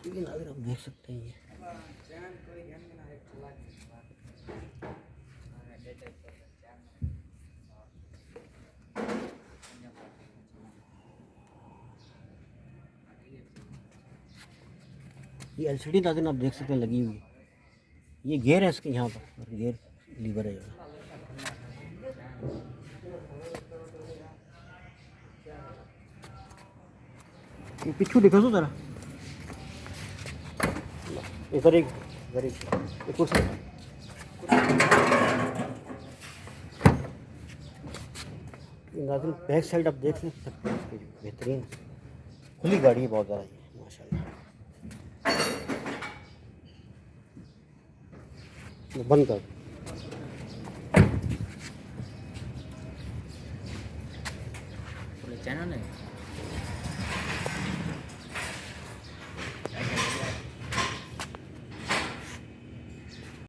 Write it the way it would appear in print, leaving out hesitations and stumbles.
लेकिन अगर आप देख सकते हैं ये एलसीडी नाज़रीन आप देख सकते हैं लगी हुई है। ये गियर है इसके यहाँ पर, और गियर लीवर है यहाँ। ये पिछू दिखा दो जरा, इधर एक कुर्सी। नाज़रीन बैक साइड आप देख सकते हैं, बेहतरीन खुली गाड़ी है बहुत ज़्यादा, ये माशाल्लाह। बंद कर।